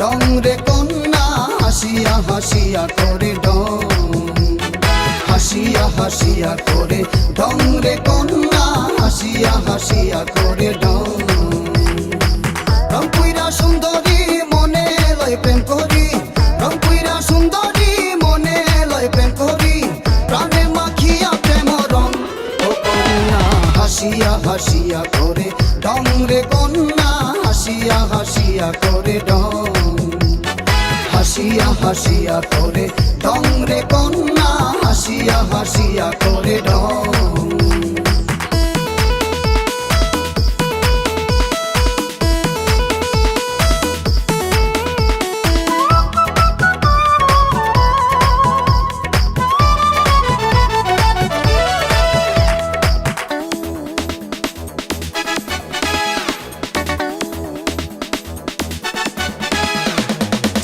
ডং রে কন্যা হাসিয়া হাসিয়া করে ডং, হাসিয়া হাসিয়া করে ডং রে কন্যা হাসিয়া হাসিয়া করে ডং। রং পুইরা সুন্দরী মনে লয় প্রেম করি, রং পুইরা সুন্দরী মনে লয় প্রেম করি, প্রাণে মাখিয়া প্রেম রং ও কন্যা হাসিয়া হাসিয়া করে ডং রে কন্যা হাসিয়া হাসিয়া করে ডং, হাসিয়া হাসিয়া করে ডং রে কন্যা হাসিয়া হাসিয়া করে ডং।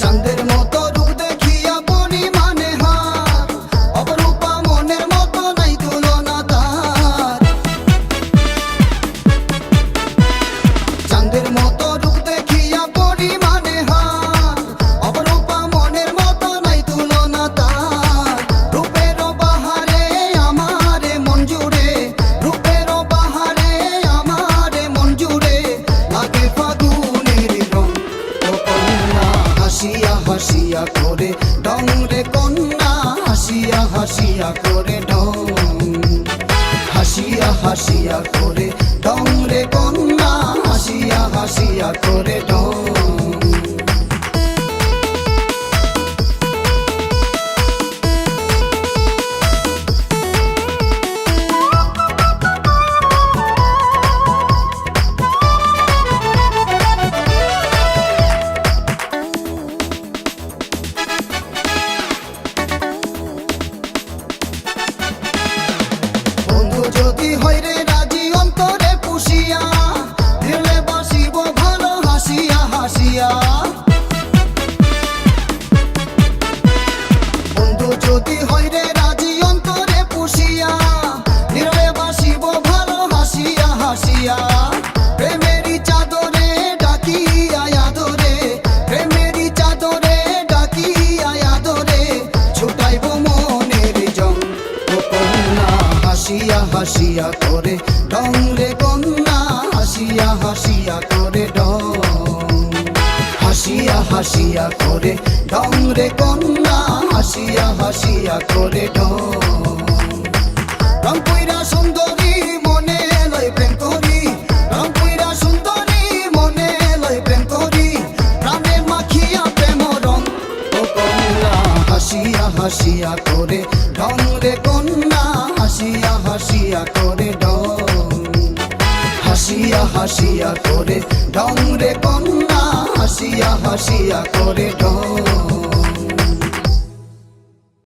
চাঁদের মতো রূপ দেখিয়া পরিমাণে হার, অপরূপা মনের মতো নাই তুলনা তার। চাঁদের মতো রূপ দেখিয়া পরিমাণে হার, অপরূপা মনের মতো নাই তুলনা তার। রূপের বাহারে আমারে মন জুড়ে, রূপের বাহারে আমারে মন জুড়ে, লাগে ফাগুনের রং ও কন্যা হাসিয়া হাসিয়া করে ডং রে কন্যা হাসিয়া হাসিয়া করে ডং, হাসিয়া হাসিয়া করে ডং রে কন্যা হাসিয়া হাসিয়া করে ডং। যদি হয় রে রাজি অন্তরে পুষিয়া, দিলে বাসিব ভালো হাসিয়া হাসিয়া। বন্ধু যদি হয় রে রাজি অন্তরে পুষিয়া, দিলে বাসিব ভালো হাসিয়া হাসিয়া। প্রেমেরই চাদরে ডাকিয়া আদরে, প্রেমেরই চাদরে ডাকিয়া আদরে, ছুটাইব মনের জং ও কন্যা হাসিয়া হাসিয়া করে ডং রে কন্যা হাসিয়া হাসিয়া করে ডং, হাসিয়া হাসিয়া করে ডং রে কন্যা হাসিয়া হাসিয়া করে ডং। রং পুইরা সুন্দরী মনে লয় প্রেম করি, রং পুইরা সুন্দরী মনে লয় প্রেম করি, প্রাণে মাখিয়া প্রেম রং ও কন্যা হাসিয়া হাসিয়া করে ডং রে কন্যা হাসিয়া হাসিয়া করে ডং, হাসিয়া হাসিয়া করে ডং রে কন্যা হাসিয়া হাসিয়া করে ডং।